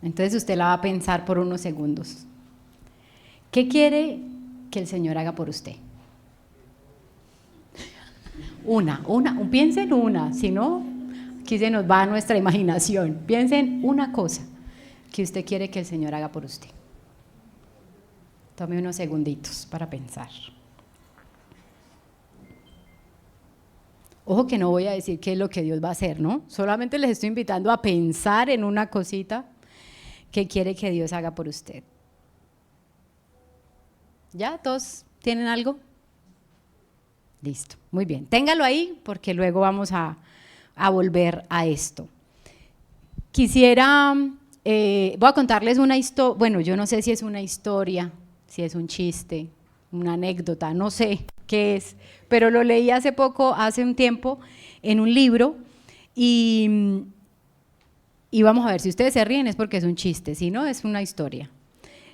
Entonces usted la va a pensar por unos segundos. ¿Qué quiere que el Señor haga por usted? Piense en una, si no, aquí se nos va nuestra imaginación. Piense en una cosa que usted quiere que el Señor haga por usted. Tome unos segunditos para pensar. Ojo que no voy a decir qué es lo que Dios va a hacer, ¿no? Solamente les estoy invitando a pensar en una cosita que quiere que Dios haga por usted. ¿Ya? ¿Todos tienen algo? Listo, muy bien. Téngalo ahí porque luego vamos a volver a esto. Quisiera, voy a contarles una historia, bueno, yo no sé si es una historia, si es un chiste, una anécdota, no sé qué es, pero lo leí hace poco, hace un tiempo, en un libro y vamos a ver, si ustedes se ríen es porque es un chiste, si no es una historia.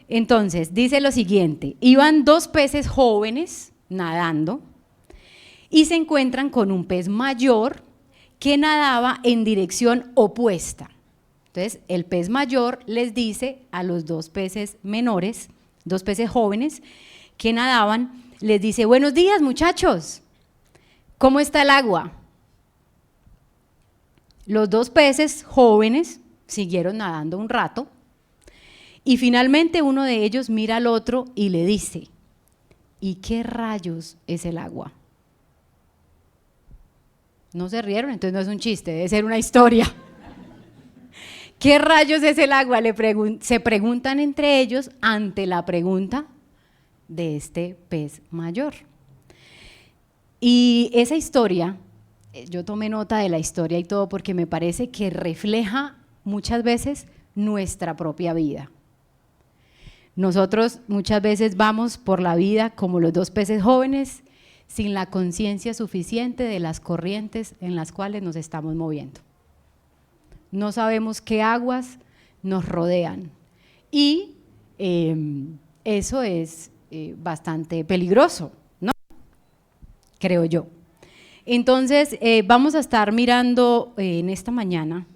Entonces, dice lo siguiente, iban dos peces jóvenes nadando y se encuentran con un pez mayor que nadaba en dirección opuesta. Entonces, el pez mayor les dice a los dos peces menores, dos peces jóvenes que nadaban, les dice, buenos días muchachos, ¿cómo está el agua? Los dos peces jóvenes siguieron nadando un rato y finalmente uno de ellos mira al otro y le dice, ¿y qué rayos es el agua? ¿No se rieron? Entonces no es un chiste, debe ser una historia. ¿Qué rayos es el agua? Se preguntan entre ellos ante la pregunta de este pez mayor. Y esa historia, yo tomé nota de la historia y todo porque me parece que refleja muchas veces nuestra propia vida. Nosotros muchas veces vamos por la vida como los dos peces jóvenes, sin la conciencia suficiente de las corrientes en las cuales nos estamos moviendo. No sabemos qué aguas nos rodean y eso es bastante peligroso, ¿no? Creo yo. Entonces, vamos a estar mirando en esta mañana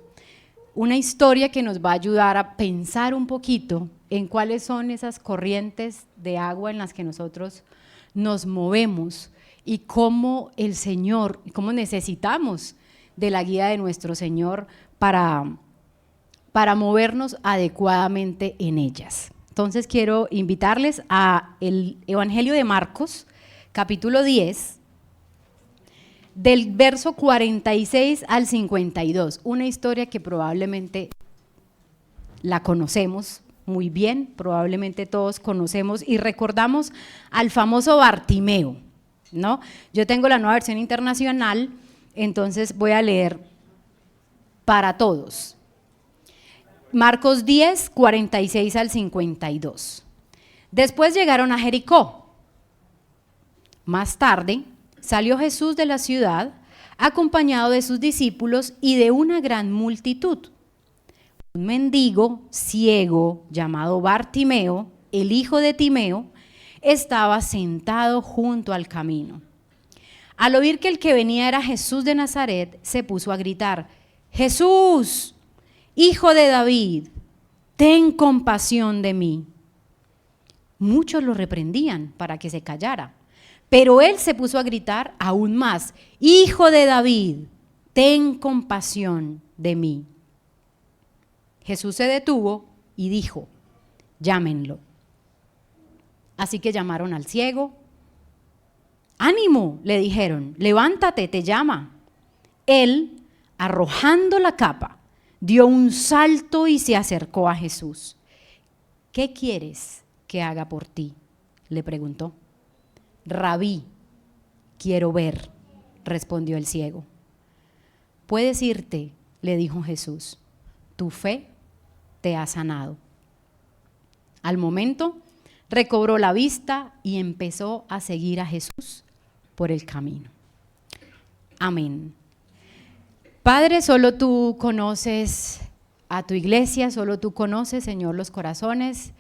una historia que nos va a ayudar a pensar un poquito en cuáles son esas corrientes de agua en las que nosotros nos movemos y cómo el Señor, cómo necesitamos de la guía de nuestro Señor para movernos adecuadamente en ellas. Entonces quiero invitarles a el Evangelio de Marcos, capítulo 10, del verso 46 al 52, una historia que probablemente la conocemos muy bien, probablemente todos conocemos y recordamos al famoso Bartimeo, ¿no? Yo tengo la nueva versión internacional, entonces voy a leer para todos. Marcos 10, 46 al 52. Después llegaron a Jericó. Más tarde salió Jesús de la ciudad, acompañado de sus discípulos y de una gran multitud. Un mendigo ciego llamado Bartimeo, el hijo de Timeo, estaba sentado junto al camino. Al oír que el que venía era Jesús de Nazaret, se puso a gritar, Jesús, hijo de David, ten compasión de mí. Muchos lo reprendían para que se callara, pero él se puso a gritar aún más, hijo de David, ten compasión de mí. Jesús se detuvo y dijo, llámenlo. Así que llamaron al ciego. Ánimo, le dijeron, levántate, te llama. Él, arrojando la capa, dio un salto y se acercó a Jesús. ¿Qué quieres que haga por ti?, le preguntó. Rabí, quiero ver, respondió el ciego. Puedes irte, le dijo Jesús, tu fe te ha sanado. Al momento, recobró la vista y empezó a seguir a Jesús por el camino. Amén. Padre, solo tú conoces a tu iglesia, solo tú conoces, Señor, los corazones,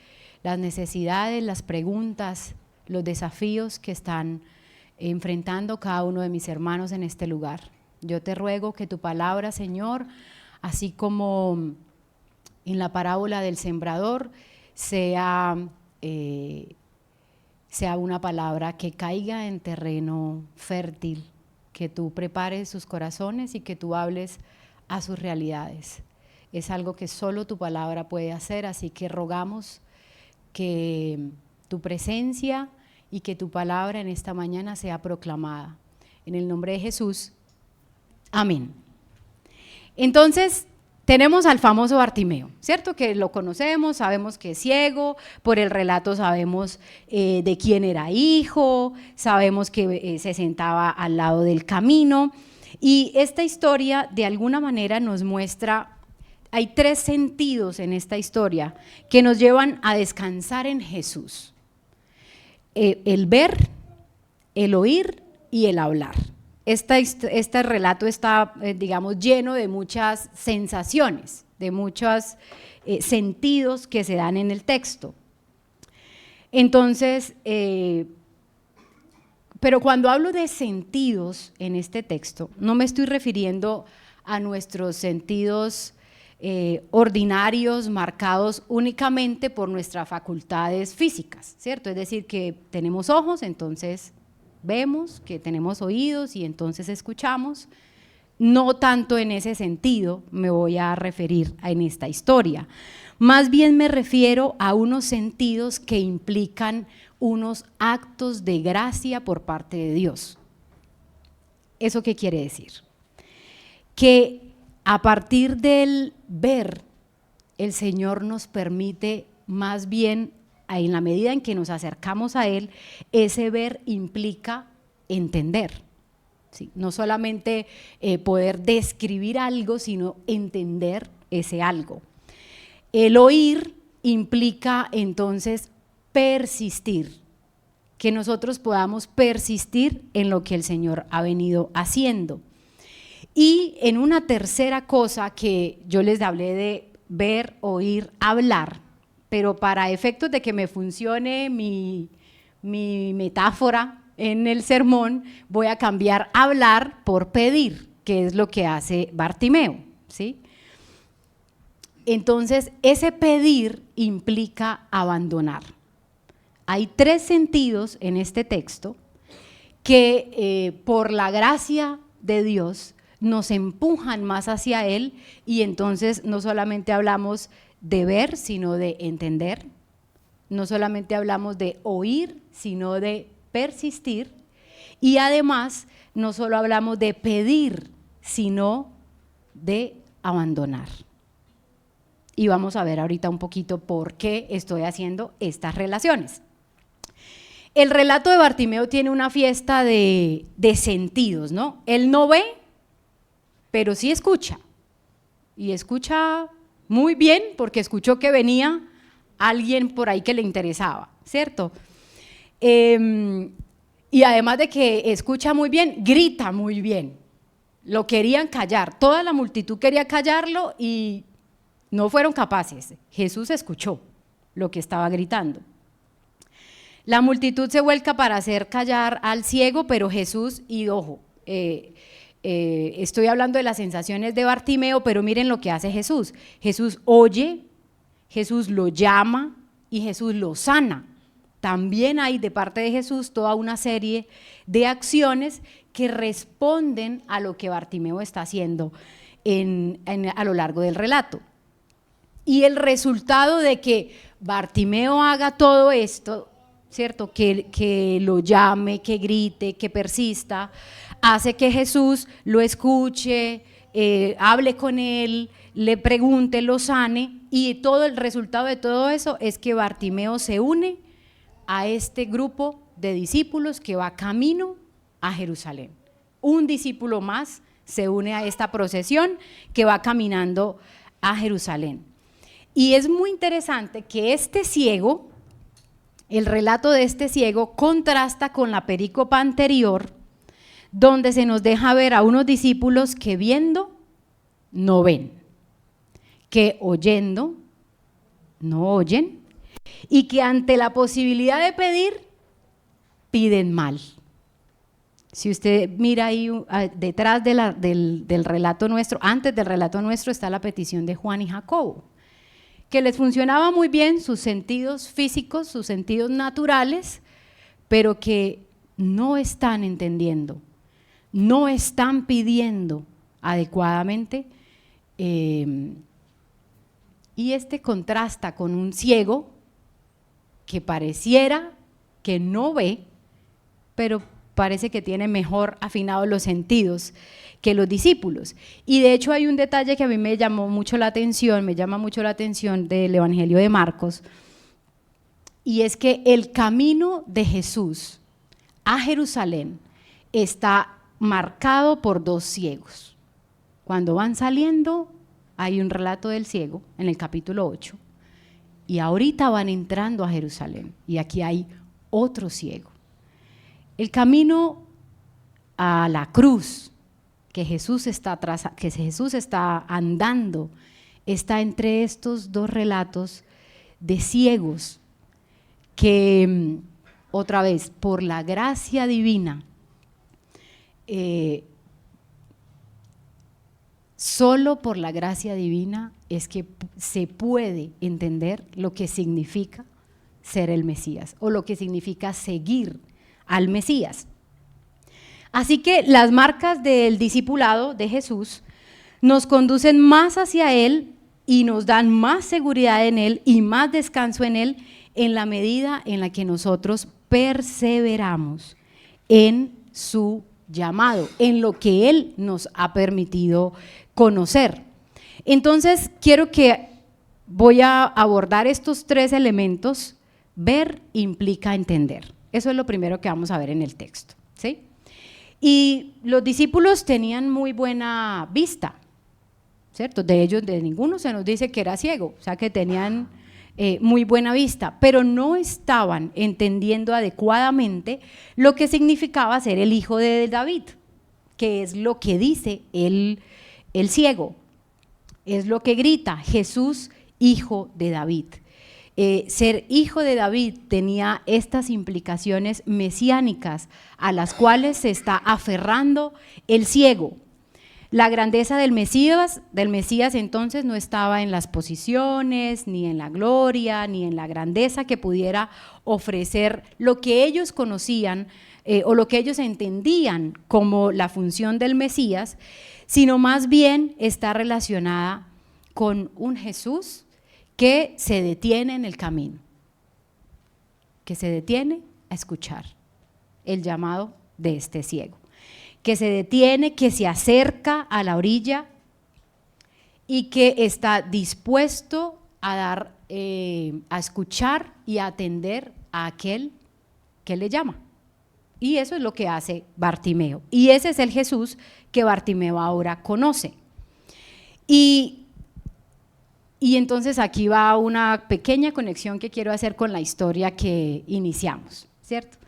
las necesidades, las preguntas, los desafíos que están enfrentando cada uno de mis hermanos en este lugar. Yo te ruego que tu palabra, Señor, así como en la parábola del sembrador sea una palabra que caiga en terreno fértil, que tú prepares sus corazones y que tú hables a sus realidades. Es algo que solo tu palabra puede hacer, así que rogamos que tu presencia y que tu palabra en esta mañana sea proclamada. En el nombre de Jesús, amén. Entonces, tenemos al famoso Bartimeo, ¿cierto? Que lo conocemos, sabemos que es ciego, por el relato sabemos de quién era hijo, sabemos que se sentaba al lado del camino, y esta historia de alguna manera nos muestra, hay 3 sentidos en esta historia que nos llevan a descansar en Jesús: el ver, el oír y el hablar. Este relato está, digamos, lleno de muchas sensaciones, de muchos sentidos que se dan en el texto. Entonces, pero cuando hablo de sentidos en este texto, no me estoy refiriendo a nuestros sentidos ordinarios, marcados únicamente por nuestras facultades físicas, ¿cierto? Es decir, que tenemos ojos, entonces vemos, que tenemos oídos y entonces escuchamos. No tanto en ese sentido me voy a referir en esta historia. Más bien me refiero a unos sentidos que implican unos actos de gracia por parte de Dios. ¿Eso qué quiere decir? Que a partir del ver, el Señor nos permite más bien, en la medida en que nos acercamos a Él, ese ver implica entender. ¿Sí? No solamente poder describir algo, sino entender ese algo. El oír implica entonces persistir, que nosotros podamos persistir en lo que el Señor ha venido haciendo. Y en una tercera cosa que yo les hablé de ver, oír, hablar, pero para efectos de que me funcione mi metáfora en el sermón, voy a cambiar hablar por pedir, que es lo que hace Bartimeo, ¿sí? Entonces, ese pedir implica abandonar. Hay 3 sentidos en este texto que por la gracia de Dios nos empujan más hacia Él, y entonces no solamente hablamos de ver, sino de entender, no solamente hablamos de oír, sino de persistir, y además no solo hablamos de pedir, sino de abandonar. Y vamos a ver ahorita un poquito por qué estoy haciendo estas relaciones. El relato de Bartimeo tiene una fiesta de sentidos, ¿no? Él no ve, pero sí escucha, y escucha muy bien porque escuchó que venía alguien por ahí que le interesaba, ¿cierto? Y además de que escucha muy bien, grita muy bien. Lo querían callar, toda la multitud quería callarlo y no fueron capaces. Jesús escuchó lo que estaba gritando. La multitud se vuelca para hacer callar al ciego, pero Jesús, y ojo, estoy hablando de las sensaciones de Bartimeo, pero miren lo que hace Jesús. Jesús oye, Jesús lo llama y Jesús lo sana. También hay de parte de Jesús toda una serie de acciones que responden a lo que Bartimeo está haciendo a lo largo del relato. Y el resultado de que Bartimeo haga todo esto, ¿cierto? Que lo llame, que grite, que persista, hace que Jesús lo escuche, hable con él, le pregunte, lo sane, y todo el resultado de todo eso es que Bartimeo se une a este grupo de discípulos que va camino a Jerusalén. Un discípulo más se une a esta procesión que va caminando a Jerusalén. Y es muy interesante que este ciego, el relato de este ciego contrasta con la perícopa anterior, donde se nos deja ver a unos discípulos que viendo no ven, que oyendo no oyen, y que ante la posibilidad de pedir, piden mal. Si usted mira ahí detrás del relato nuestro, antes del relato nuestro está la petición de Juan y Jacobo. que les funcionaba muy bien sus sentidos físicos, sus sentidos naturales, pero que no están entendiendo, no están pidiendo adecuadamente. Y contrasta con un ciego que pareciera que no ve, pero parece que tiene mejor afinados los sentidos que los discípulos. Y de hecho hay un detalle que a mí me llama mucho la atención del Evangelio de Marcos, y es que el camino de Jesús a Jerusalén está marcado por dos ciegos. Cuando van saliendo hay un relato del ciego en el capítulo 8, y ahorita van entrando a Jerusalén y aquí hay otro ciego. El camino a la cruz que Jesús está andando está entre estos dos relatos de ciegos que, otra vez, por la gracia divina, solo por la gracia divina es que se puede entender lo que significa ser el Mesías o lo que significa seguir al Mesías. Así que las marcas del discipulado de Jesús nos conducen más hacia Él y nos dan más seguridad en Él y más descanso en Él en la medida en la que nosotros perseveramos en su llamado, en lo que Él nos ha permitido conocer. Entonces, voy a abordar estos tres elementos. Ver implica entender. Eso es lo primero que vamos a ver en el texto, ¿sí? Y los discípulos tenían muy buena vista, ¿cierto? De ninguno se nos dice que era ciego, o sea que tenían muy buena vista, pero no estaban entendiendo adecuadamente lo que significaba ser el hijo de David, que es lo que dice el ciego, es lo que grita: Jesús, hijo de David. Ser hijo de David tenía estas implicaciones mesiánicas a las cuales se está aferrando el ciego. La grandeza del Mesías entonces no estaba en las posiciones, ni en la gloria, ni en la grandeza que pudiera ofrecer lo que ellos conocían o lo que ellos entendían como la función del Mesías, sino más bien está relacionada con un Jesús que se detiene en el camino, que se detiene a escuchar el llamado de este ciego, que se detiene, que se acerca a la orilla y que está dispuesto a escuchar y a atender a aquel que le llama. Y eso es lo que hace Bartimeo. Y ese es el Jesús que Bartimeo ahora conoce. Y entonces aquí va una pequeña conexión que quiero hacer con la historia que iniciamos, ¿cierto?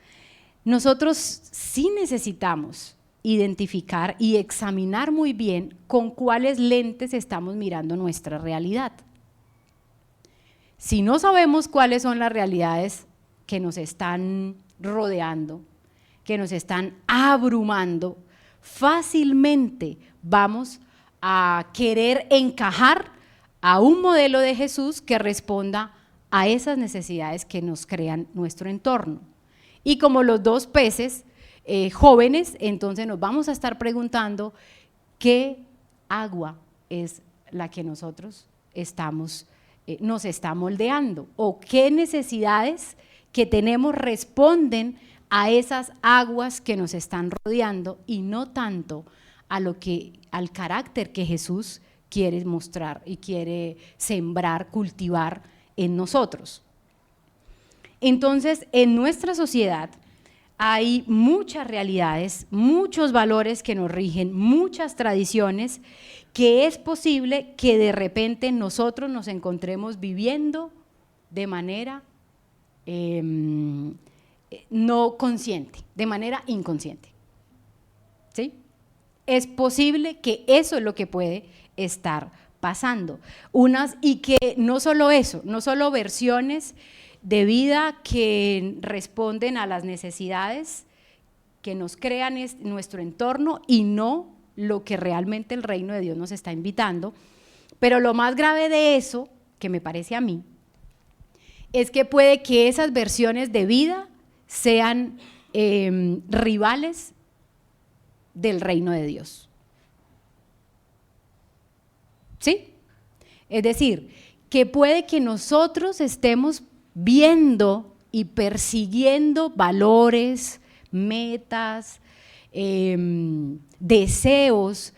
Nosotros sí necesitamos identificar y examinar muy bien con cuáles lentes estamos mirando nuestra realidad. Si no sabemos cuáles son las realidades que nos están rodeando, que nos están abrumando, fácilmente vamos a querer encajar a un modelo de Jesús que responda a esas necesidades que nos crean nuestro entorno. Y como los dos peces jóvenes, entonces nos vamos a estar preguntando qué agua es la que nosotros nos está moldeando, o qué necesidades que tenemos responden a esas aguas que nos están rodeando, y no tanto al carácter que Jesús quiere mostrar y quiere sembrar, cultivar en nosotros. Entonces, en nuestra sociedad hay muchas realidades, muchos valores que nos rigen, muchas tradiciones, que es posible que de repente nosotros nos encontremos viviendo de manera no consciente, de manera inconsciente, ¿sí? Es posible que eso es lo que puede estar pasando. Y que no solo eso, no solo versiones de vida que responden a las necesidades que nos crean nuestro entorno y no lo que realmente el reino de Dios nos está invitando. Pero lo más grave de eso, que me parece a mí, es que puede que esas versiones de vida sean rivales del reino de Dios. ¿Sí? Es decir, que puede que nosotros estemos viendo y persiguiendo valores, metas, deseos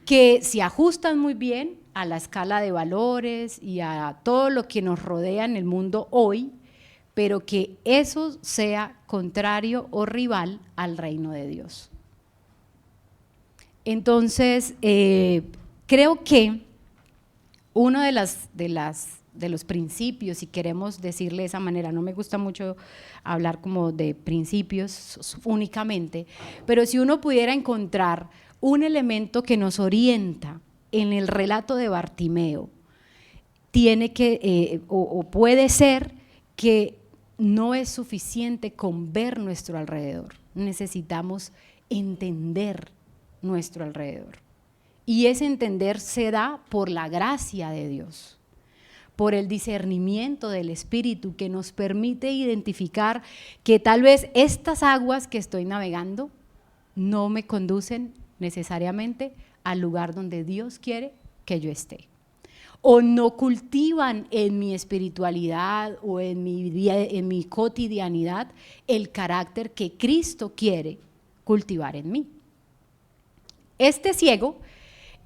que se ajustan muy bien a la escala de valores y a todo lo que nos rodea en el mundo hoy, pero que eso sea contrario o rival al reino de Dios. Entonces, creo que uno de los principios, si queremos decirle de esa manera, no me gusta mucho hablar como de principios únicamente, pero si uno pudiera encontrar un elemento que nos orienta en el relato de Bartimeo, tiene que, o puede ser que no es suficiente con ver nuestro alrededor, necesitamos entender nuestro alrededor. Y ese entender se da por la gracia de Dios, por el discernimiento del Espíritu que nos permite identificar que tal vez estas aguas que estoy navegando no me conducen necesariamente al lugar donde Dios quiere que yo esté. O no cultivan en mi espiritualidad o en mi cotidianidad el carácter que Cristo quiere cultivar en mí. Este ciego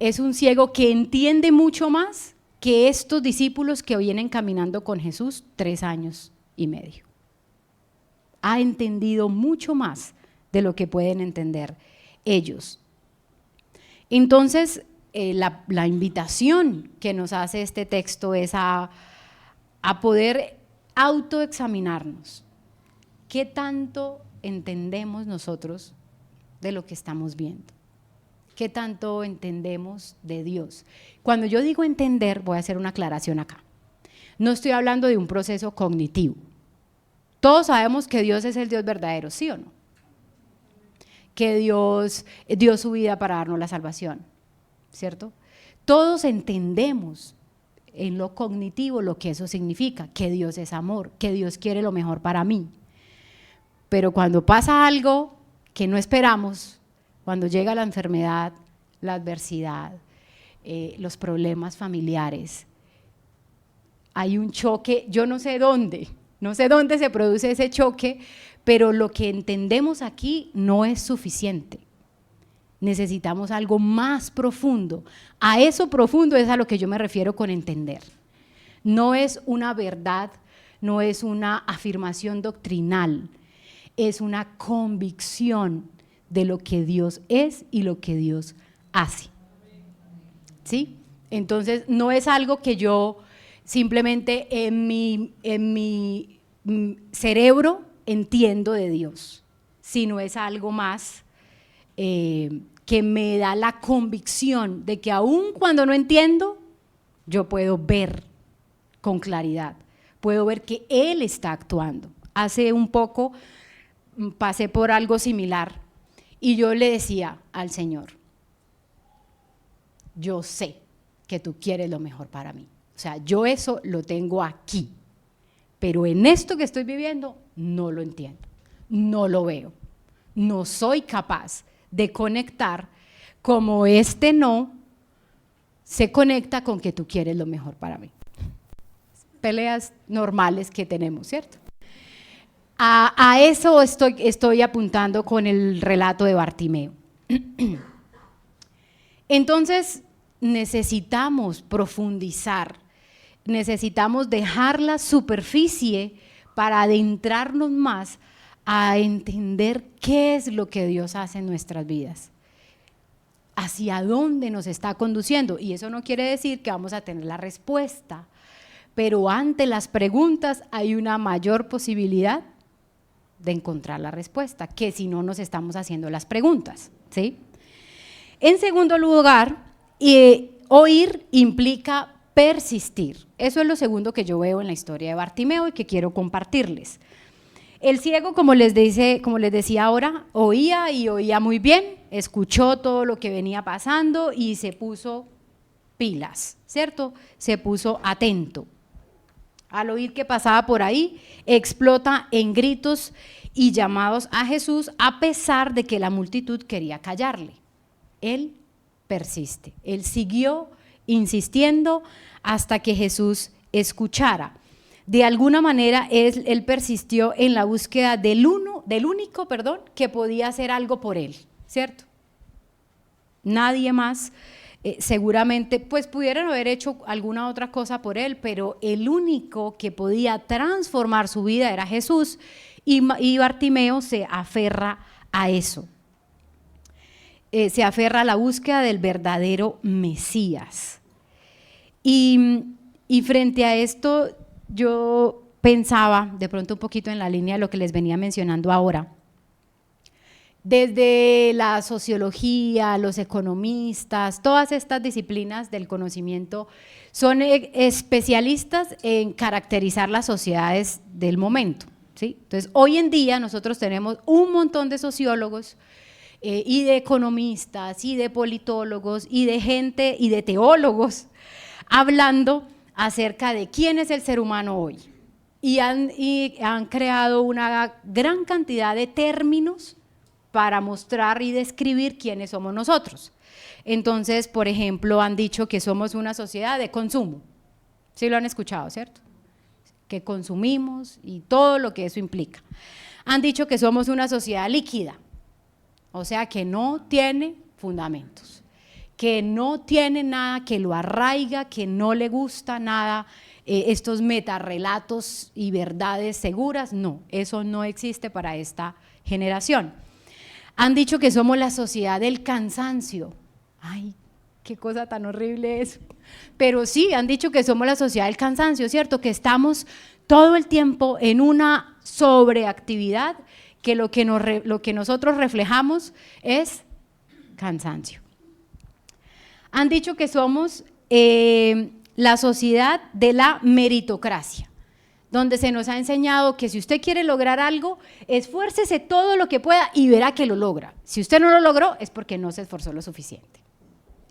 es un ciego que entiende mucho más que estos discípulos que vienen caminando con Jesús 3 años y medio. Ha entendido mucho más de lo que pueden entender ellos. Entonces, la invitación que nos hace este texto es a poder autoexaminarnos. ¿Qué tanto entendemos nosotros de lo que estamos viendo? ¿Qué tanto entendemos de Dios? Cuando yo digo entender, voy a hacer una aclaración acá. No estoy hablando de un proceso cognitivo. Todos sabemos que Dios es el Dios verdadero, ¿sí o no? Que Dios dio su vida para darnos la salvación, ¿cierto? Todos entendemos en lo cognitivo lo que eso significa, que Dios es amor, que Dios quiere lo mejor para mí. Pero cuando pasa algo que no esperamos, cuando llega la enfermedad, la adversidad, los problemas familiares, hay un choque, yo no sé dónde se produce ese choque, pero lo que entendemos aquí no es suficiente. Necesitamos algo más profundo. A eso profundo es a lo que yo me refiero con entender. No es una verdad, no es una afirmación doctrinal, es una convicción de lo que Dios es y lo que Dios hace. ¿Sí? Entonces, no es algo que yo simplemente en mi cerebro entiendo de Dios, sino es algo más que me da la convicción de que aun cuando no entiendo, yo puedo ver con claridad, puedo ver que Él está actuando. Hace un poco pasé por algo similar y yo le decía al Señor, yo sé que tú quieres lo mejor para mí. O sea, yo eso lo tengo aquí, pero en esto que estoy viviendo no lo entiendo, no lo veo, no soy capaz de conectar como este no se conecta con que tú quieres lo mejor para mí. Peleas normales que tenemos, ¿cierto? A eso estoy apuntando con el relato de Bartimeo. Entonces necesitamos profundizar, necesitamos dejar la superficie para adentrarnos más a entender qué es lo que Dios hace en nuestras vidas, hacia dónde nos está conduciendo. Y eso no quiere decir que vamos a tener la respuesta, pero ante las preguntas hay una mayor posibilidad de encontrar la respuesta, que si no nos estamos haciendo las preguntas, ¿sí? En segundo lugar, oír implica persistir. Eso es lo segundo que yo veo en la historia de Bartimeo y que quiero compartirles. El ciego, como les decía ahora, oía y oía muy bien, escuchó todo lo que venía pasando y se puso pilas, ¿cierto? Se puso atento. Al oír que pasaba por ahí, explota en gritos y llamados a Jesús, a pesar de que la multitud quería callarle. Él persiste, él siguió insistiendo hasta que Jesús escuchara. De alguna manera él persistió en la búsqueda del único que podía hacer algo por él, ¿cierto? Nadie más seguramente pues pudieran haber hecho alguna otra cosa por él, pero el único que podía transformar su vida era Jesús, y Bartimeo se aferra a eso. Se aferra a la búsqueda del verdadero Mesías. Y frente a esto yo pensaba de pronto un poquito en la línea de lo que les venía mencionando ahora. Desde la sociología, los economistas, todas estas disciplinas del conocimiento son especialistas en caracterizar las sociedades del momento, ¿sí? Entonces, hoy en día nosotros tenemos un montón de sociólogos y de economistas y de politólogos y de gente y de teólogos hablando acerca de quién es el ser humano hoy. Y han creado una gran cantidad de términos para mostrar y describir quiénes somos nosotros. Entonces, por ejemplo, han dicho que somos una sociedad de consumo. Sí lo han escuchado, ¿cierto? Que consumimos y todo lo que eso implica. Han dicho que somos una sociedad líquida, o sea, que no tiene fundamentos, que no tiene nada que lo arraiga, que no le gusta nada, estos metarrelatos y verdades seguras. No, eso no existe para esta generación. Han dicho que somos la sociedad del cansancio. Ay, qué cosa tan horrible eso. Pero sí, han dicho que somos la sociedad del cansancio, ¿cierto? Que estamos todo el tiempo en una sobreactividad, que lo que nosotros reflejamos es cansancio. Han dicho que somos la sociedad de la meritocracia, donde se nos ha enseñado que si usted quiere lograr algo, esfuércese todo lo que pueda y verá que lo logra. Si usted no lo logró, es porque no se esforzó lo suficiente.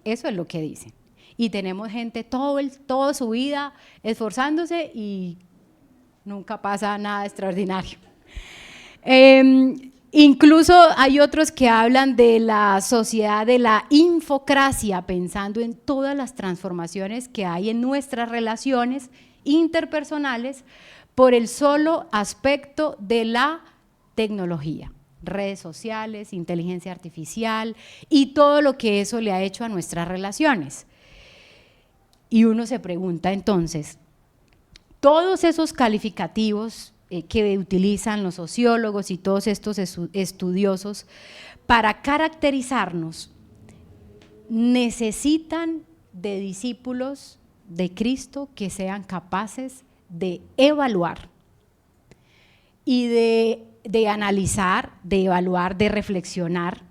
Eso es lo que dicen. Y tenemos gente toda su vida esforzándose y nunca pasa nada extraordinario. Incluso hay otros que hablan de la sociedad de la infocracia, pensando en todas las transformaciones que hay en nuestras relaciones interpersonales por el solo aspecto de la tecnología, redes sociales, inteligencia artificial y todo lo que eso le ha hecho a nuestras relaciones. Y uno se pregunta entonces, todos esos calificativos que utilizan los sociólogos y todos estos estudiosos para caracterizarnos, necesitan de discípulos de Cristo que sean capaces de evaluar y de analizar, de evaluar, de reflexionar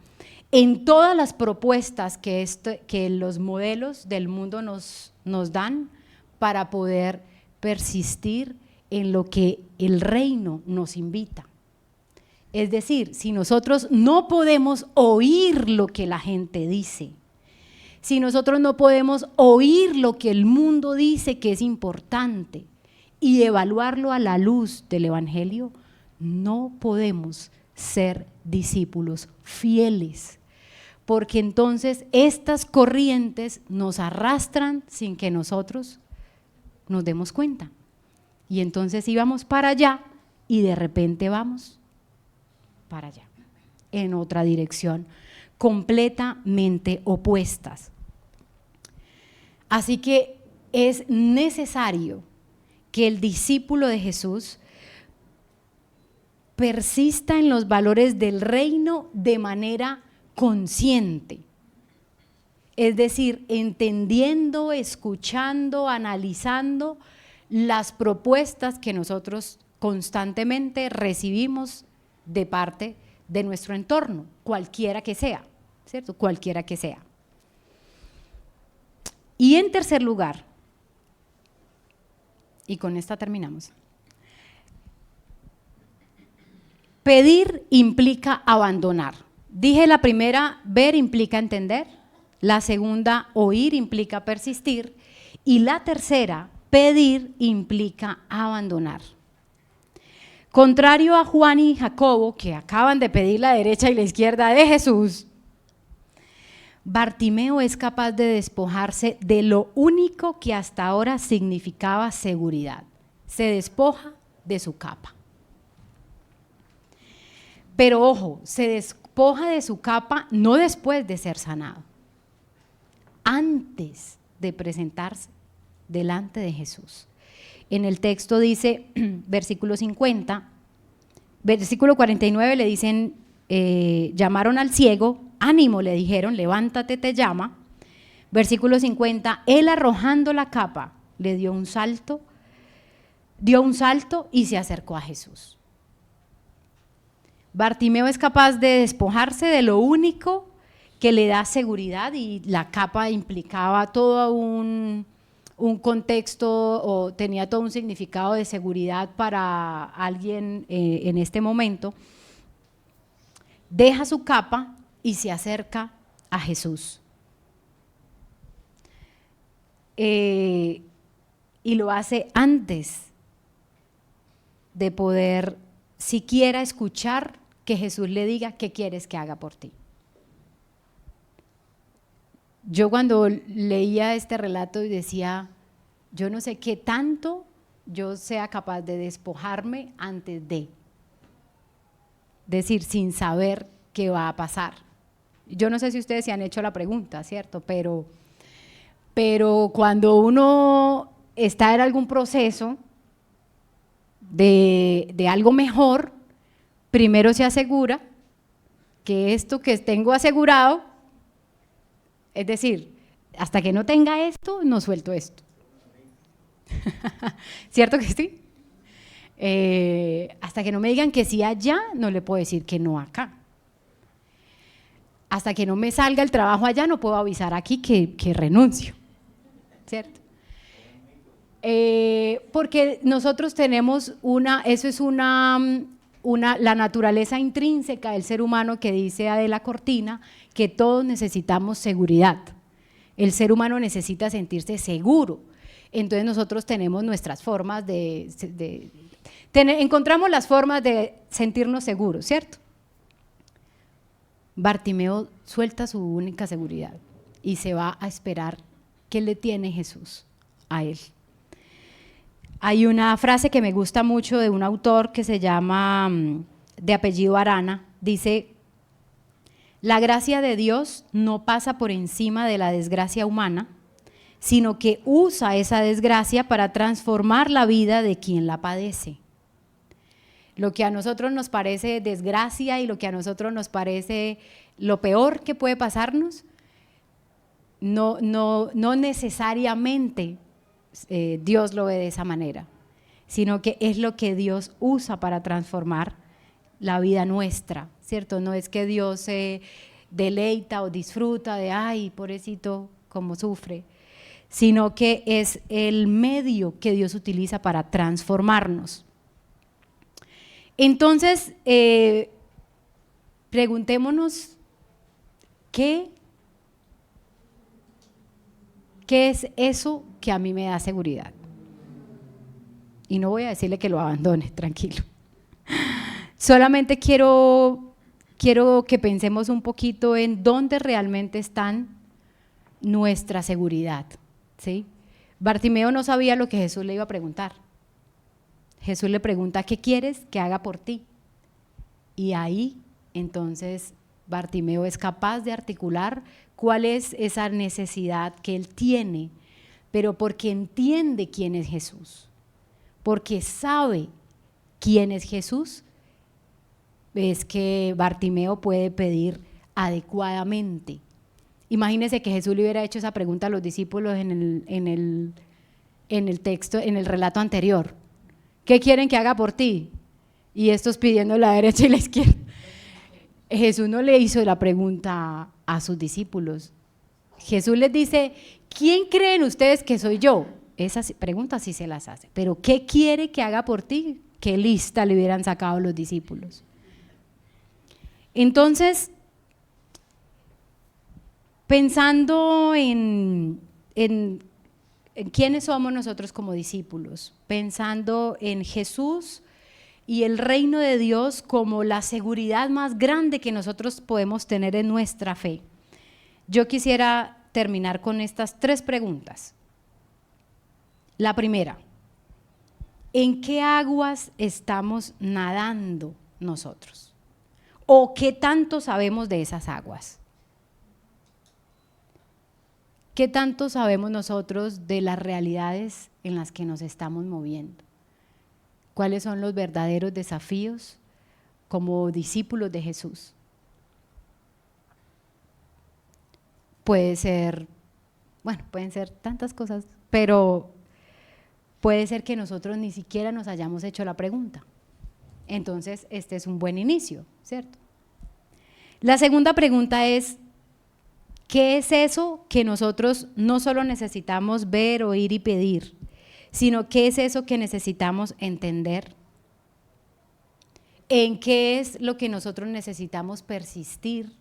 en todas las propuestas que los modelos del mundo nos dan para poder persistir en lo que el reino nos invita. Es decir, si nosotros no podemos oír lo que la gente dice, si nosotros no podemos oír lo que el mundo dice que es importante y evaluarlo a la luz del Evangelio, no podemos ser discípulos fieles, porque entonces estas corrientes nos arrastran sin que nosotros nos demos cuenta. Y entonces íbamos para allá y de repente vamos para allá, en otra dirección, completamente opuestas. Así que es necesario que el discípulo de Jesús persista en los valores del reino de manera consciente. Es decir, entendiendo, escuchando, analizando las propuestas que nosotros constantemente recibimos de parte de nuestro entorno, cualquiera que sea, ¿cierto? Cualquiera que sea. Y en tercer lugar, y con esta terminamos, pedir implica abandonar. Dije la primera, ver implica entender, la segunda, oír implica persistir, y la tercera, pedir implica abandonar. Contrario a Juan y Jacobo, que acaban de pedir la derecha y la izquierda de Jesús, Bartimeo es capaz de despojarse de lo único que hasta ahora significaba seguridad. Se despoja de su capa. Pero ojo, se despoja de su capa no después de ser sanado, antes de presentarse delante de Jesús. En el texto dice, versículo 50, versículo 49 le dicen, llamaron al ciego, ánimo, le dijeron, levántate, te llama. Versículo 50, él arrojando la capa, le dio un salto y se acercó a Jesús. Bartimeo es capaz de despojarse de lo único que le da seguridad, y la capa implicaba todo un contexto, o tenía todo un significado de seguridad para alguien en este momento. Deja su capa y se acerca a Jesús. Y lo hace antes de poder siquiera escuchar que Jesús le diga qué quieres que haga por ti. Yo cuando leía este relato y decía, yo no sé qué tanto yo sea capaz de despojarme antes de decir, sin saber qué va a pasar. Yo no sé si ustedes se han hecho la pregunta, ¿cierto? Pero cuando uno está en algún proceso de algo mejor, primero se asegura que esto que tengo asegurado, es decir, hasta que no tenga esto, no suelto esto. ¿Cierto que sí? Hasta que no me digan que sí allá, no le puedo decir que no acá. Hasta que no me salga el trabajo allá, no puedo avisar aquí que renuncio, ¿cierto? Porque nosotros tenemos eso es la naturaleza intrínseca del ser humano, que dice Adela Cortina, que todos necesitamos seguridad. El ser humano necesita sentirse seguro. Entonces nosotros tenemos nuestras formas encontramos las formas de sentirnos seguros, ¿cierto? Bartimeo suelta su única seguridad y se va a esperar qué le tiene Jesús a él. Hay una frase que me gusta mucho de un autor que se llama, de apellido Arana, dice: la gracia de Dios no pasa por encima de la desgracia humana, sino que usa esa desgracia para transformar la vida de quien la padece. Lo que a nosotros nos parece desgracia y lo que a nosotros nos parece lo peor que puede pasarnos, no necesariamente Dios lo ve de esa manera, sino que es lo que Dios usa para transformar la vida nuestra, ¿cierto? No es que Dios se deleita o disfruta de, ay, pobrecito, cómo sufre, sino que es el medio que Dios utiliza para transformarnos. Entonces, preguntémonos, ¿qué es eso que a mí me da seguridad? Y no voy a decirle que lo abandone, tranquilo. Solamente quiero que pensemos un poquito en dónde realmente está nuestra seguridad, ¿sí? Bartimeo no sabía lo que Jesús le iba a preguntar. Jesús le pregunta, ¿qué quieres que haga por ti? Y ahí, entonces, Bartimeo es capaz de articular cuál es esa necesidad que él tiene, pero porque entiende quién es Jesús, porque sabe quién es Jesús, es que Bartimeo puede pedir adecuadamente. Imagínense que Jesús le hubiera hecho esa pregunta a los discípulos en el texto, en el relato anterior. ¿Qué quieren que haga por ti? Y estos pidiendo la derecha y la izquierda. Jesús no le hizo la pregunta a sus discípulos. Jesús les dice, ¿quién creen ustedes que soy yo? Esas preguntas sí se las hace. Pero ¿qué quiere que haga por ti? ¿Qué lista le hubieran sacado los discípulos? Entonces, pensando en ¿quiénes somos nosotros como discípulos? Pensando en Jesús y el reino de Dios como la seguridad más grande que nosotros podemos tener en nuestra fe. Yo quisiera terminar con estas 3 preguntas. La primera, ¿en qué aguas estamos nadando nosotros? ¿O qué tanto sabemos de esas aguas? ¿Qué tanto sabemos nosotros de las realidades en las que nos estamos moviendo? ¿Cuáles son los verdaderos desafíos como discípulos de Jesús? Puede ser, bueno, pueden ser tantas cosas, pero puede ser que nosotros ni siquiera nos hayamos hecho la pregunta. Entonces, este es un buen inicio, ¿cierto? La segunda pregunta es, ¿qué es eso que nosotros no solo necesitamos ver, oír y pedir, sino qué es eso que necesitamos entender? ¿En qué es lo que nosotros necesitamos persistir?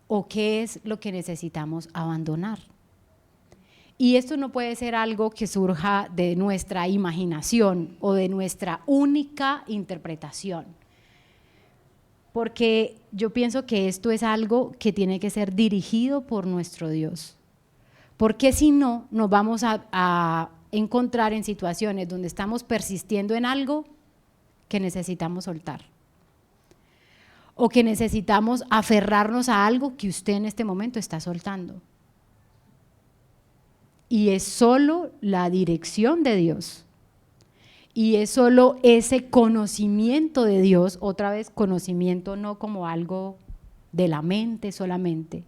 ¿O qué es lo que necesitamos abandonar? Y esto no puede ser algo que surja de nuestra imaginación o de nuestra única interpretación, porque yo pienso que esto es algo que tiene que ser dirigido por nuestro Dios, porque si no, nos vamos a encontrar en situaciones donde estamos persistiendo en algo que necesitamos soltar, o que necesitamos aferrarnos a algo que usted en este momento está soltando. Y es solo la dirección de Dios. Y es solo ese conocimiento de Dios, otra vez conocimiento no como algo de la mente solamente,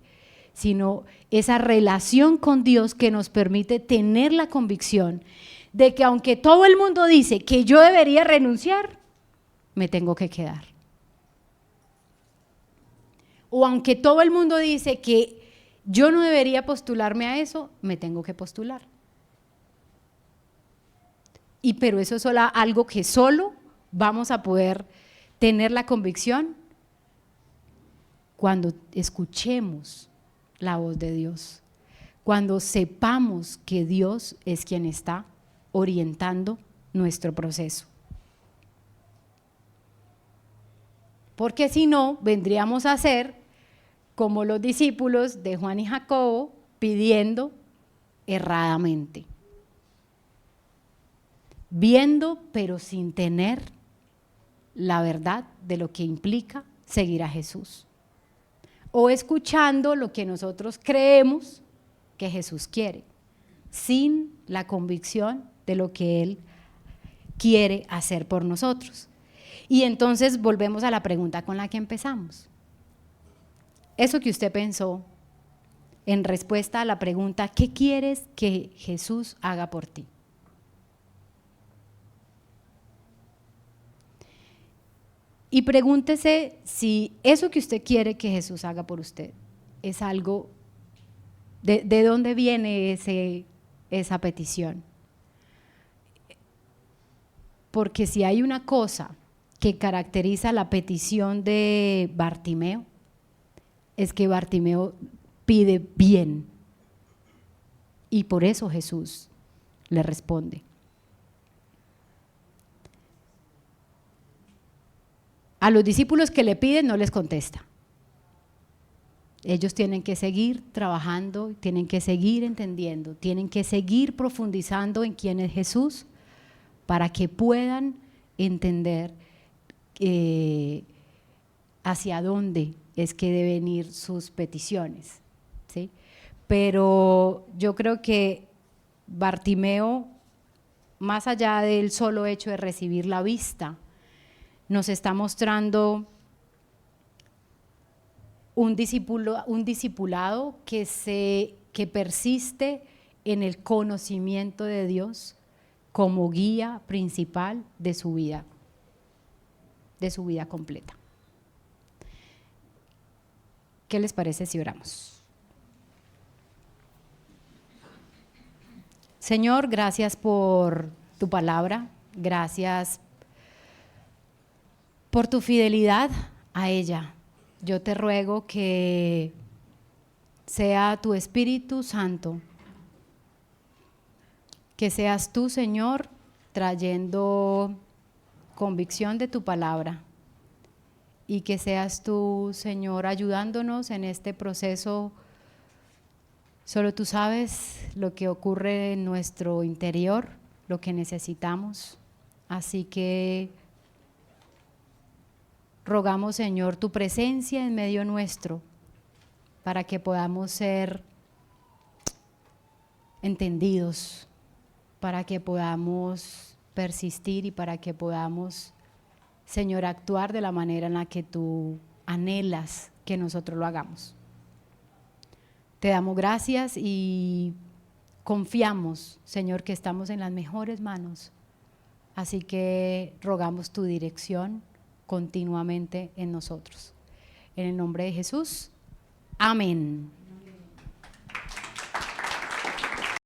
sino esa relación con Dios que nos permite tener la convicción de que aunque todo el mundo dice que yo debería renunciar, me tengo que quedar. O aunque todo el mundo dice que yo no debería postularme a eso, me tengo que postular. Pero eso es algo que solo vamos a poder tener la convicción cuando escuchemos la voz de Dios, cuando sepamos que Dios es quien está orientando nuestro proceso. Porque si no, vendríamos a ser como los discípulos de Juan y Jacobo pidiendo erradamente, viendo pero sin tener la verdad de lo que implica seguir a Jesús, o escuchando lo que nosotros creemos que Jesús quiere, sin la convicción de lo que Él quiere hacer por nosotros. Y entonces volvemos a la pregunta con la que empezamos. Eso que usted pensó en respuesta a la pregunta, ¿qué quieres que Jesús haga por ti? Y pregúntese si eso que usted quiere que Jesús haga por usted es algo, ¿de dónde viene esa petición? Porque si hay una cosa que caracteriza la petición de Bartimeo, es que Bartimeo pide bien, y por eso Jesús le responde. A los discípulos que le piden no les contesta. Ellos tienen que seguir trabajando, tienen que seguir entendiendo, tienen que seguir profundizando en quién es Jesús para que puedan entender hacia dónde es que deben ir sus peticiones, ¿sí? Pero yo creo que Bartimeo, más allá del solo hecho de recibir la vista, nos está mostrando un discipulado que persiste en el conocimiento de Dios como guía principal de su vida completa. ¿Qué les parece si oramos? Señor, gracias por tu palabra, gracias por tu fidelidad a ella. Yo te ruego que sea tu Espíritu Santo Que seas tú, Señor, trayendo convicción de tu palabra y que seas tú, Señor, ayudándonos en este proceso. Solo tú sabes lo que ocurre en nuestro interior, lo que necesitamos. Así que rogamos, Señor, tu presencia en medio nuestro para que podamos ser entendidos, para que podamos persistir y para que podamos, Señor, actuar de la manera en la que tú anhelas que nosotros lo hagamos. Te damos gracias y confiamos, Señor, que estamos en las mejores manos. Así que rogamos tu dirección continuamente en nosotros. En el nombre de Jesús, amén.